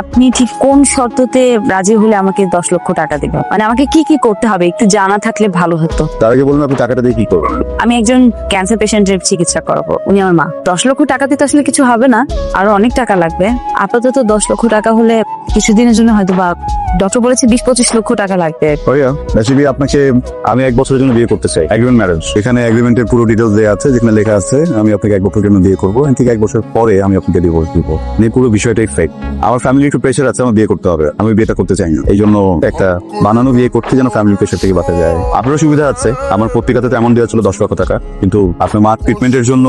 আপনি ঠিক কোন শর্ততে রাজি হলে আমাকে 10 লক্ষ টাকা দিবেন? মানে আমাকে কি কি করতে হবে একটু জানা থাকলে ভালো হতো। তার আগে বলুন আপনি টাকাটা দিয়ে কি করবেন? আমি একজন ক্যান্সার পেশেন্টের চিকিৎসা করাবো, উনি আমার মা। 10 লক্ষ টাকা দিতে আসলে কিছু হবে না, আরো অনেক টাকা লাগবে। আপাতত 10 লক্ষ টাকা হলে কিছুদিনের জন্য হয়তো বা, ডক্টর বলেছে 20-25 লক্ষ টাকা লাগবে। ভাইয়া বেসিক্যালি আপনাকে আমি 1 বছরের জন্য বিয়ে করতে চাই, এগ্রিমেন্ট ম্যারেজ। এখানে এগ্রিমেন্টের পুরো ডিটেইলস দেওয়া আছে, যেখানে লেখা আছে আমি আপনাকে 1 বছরের জন্য বিয়ে করবো, ঠিক 1 বছর পরে আমি আপনাকে ডিভোর্স দিব। এই পুরো বিষয়টাই ফেক। আমার ফ্যামিলি একটু প্রেশার আছে, আমার বিয়ে করতে হবে, আমি বিয়েটা করতে চাই না। এই জন্য একটা বানানো বিয়ে করতে যেন ফ্যামিলি প্রেশার থেকে বাঁচা যায়। আপনারও সুবিধা আছে, আমার পত্রিকাতে তেমন দেওয়া ছিল 10 লক্ষ টাকা, কিন্তু আপনার মার ট্রিটমেন্টের জন্য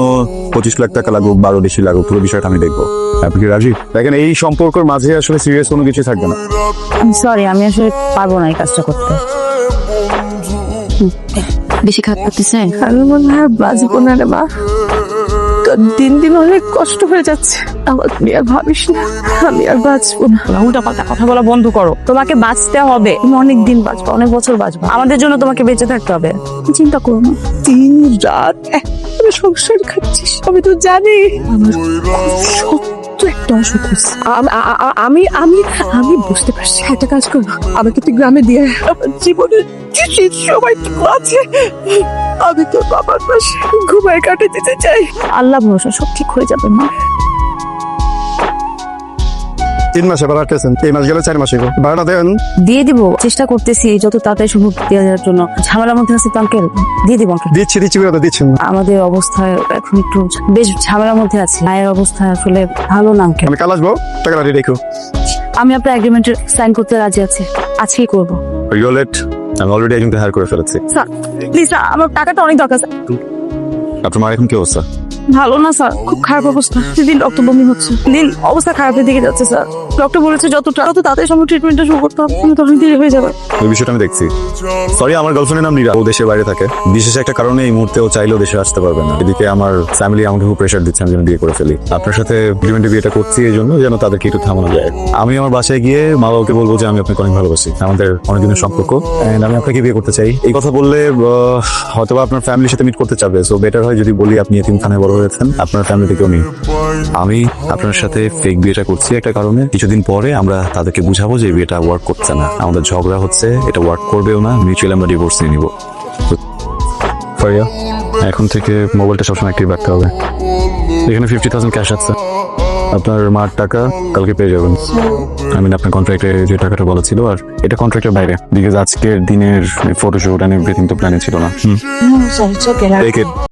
25 লাখ টাকা লাগুক, 12 বেশি লাগুক, পুরো বিষয়টা আমি দেখবো। আপনি কি রাজি? দেখেন এই সম্পর্কের মাঝে আসলে সিরিয়াস কোনো কিছু থাকবে না। সরি, আমি আসলে পারবো না এই কাজটা করতে। বেশি খারাপ করতেছে? আমি মনে হয় বাঁচবো না রে মা। তোর দিন দিন অনেক কষ্ট হয়ে যাচ্ছে, আমার তুই আর ভাবিস না আমি আর বাঁচবো না। উল্টা পাল্টা কথা বলা বন্ধ করো। তোমাকে বাঁচতে হবে, তুমি অনেক দিন বাঁচবে, অনেক বছর বাঁচবে। আমাদের জন্য তোমাকে বেঁচে থাকতে হবে, চিন্তা করো না। দিন রাত একটা সংসার খাচ্ছিস, আমি তো জানি আমার সত্য একটা অসুখ হচ্ছে। আমি আমি আমি বুঝতে পারছি। একটা কাজ করো, আমাকে তুই গ্রামে দিয়ে আয়। আমার জীবনের যে সময়টুকু আছে আমি তোর বাবার পাশে ঘুমায় কাটে দিতে চাই। আল্লাহ ভরসা, সব ঠিক হয়ে যাবে মা। 3 মাসে ভাড়া আটকেছেন, এই মাস গেলে 4 মাসে ভাড়া দেন। দিয়ে দিব, চেষ্টা করতেছি যত তাড়াতাড়ি সম্ভব দিয়ে দেওয়ার জন্য। ঝামেলার মধ্যে আছে তো আঙ্কেল, দিয়ে দিব আঙ্কেল। দিচ্ছি করে দিচ্ছেন না। আমাদের অবস্থা এখন একটু বেশ ঝামেলার মধ্যে আছে, মায়ের অবস্থা আসলে ভালো না আঙ্কেল। আমি কাল আসবো, টাকা রেডি রেখো। আমি আপনার এগ্রিমেন্টে সাইন করতে রাজি আছি, আজকেই করবো। রিওলেট আমি অলরেডি একজনকে হায়ার করে ফেলেছি। স্যার প্লিজ স্যার, আমার টাকাটা অনেক দরকার স্যার। আপনার মার এখন কি অবস্থা? ভালো না স্যার, খুব খারাপ অবস্থা, দিন রক্ত বমি হচ্ছে, দিন অবস্থা খারাপের দিকে যাচ্ছে স্যার। ডক্টর বলেছে যত তাড়াতাড়ি সম্ভব ট্রিটমেন্টটা শুরু করতে হবে, কিন্তু তখন দেরি হয়ে যাবে। ওই বিষয়টা আমি দেখছি। সরি, আমার গার্লফ্রেন্ডের নাম নীরা, ও দেশের বাইরে থাকে। বিশেষ একটা কারণে এই মুহূর্তে ও চাইলেও দেশে আসতে পারবে না। এদিকে আমার ফ্যামিলি আমাকে খুব প্রেশার দিচ্ছে আমি যেন বিয়ে করে ফেলি। আপনার সাথে এগ্রিমেন্টে বিয়েটা করছি এই জন্য যেন তাদেরকে একটু থামানো যায়। আমি আমার বাসায় গিয়ে মা বাবাকে বলবো যে আমি আপনাকে অনেক ভালোবাসি, আমাদের অনেকদিনের সম্পর্ক, এন্ড আমি আপনাকে বিয়ে করতে চাই। এই কথা বললে হয়তো আপনার ফ্যামিলির সাথে মিট করতে চাবে, সো বেটার হয় যদি বলি আপনি এতিমখানায় বড় হয়েছেন, আপনার ফ্যামিলি থেকেও নেই। আমি আপনার সাথে ফেক বিয়েটা করছি একটা কারণে, কিছুদিন পরে আমরা তাদেরকে বুঝাবো যে বিয়েটা ওয়ার্ক করছে না, আমাদের ঝগড়া হচ্ছে, এটা ওয়ার্ক করবেও না, মিউচুয়ালি আমরা ডিভোর্স নিয়ে নিব। ফারিয়া, এখন থেকে মোবাইলটা সবসময় অ্যাক্টিভ রাখতে হবে। এখানে 50,000 ক্যাশ আছে, আপনার মার টাকা কালকে পেয়ে যাবেন। আপনার কন্ট্রাক্টে যে টাকাটা বলা ছিল, আর এটা কন্ট্রাক্টের বাইরে, বিকজ আজকের দিনের ফটোশুট এন্ড এভরিথিং তো প্ল্যানে ছিল না। স্যার,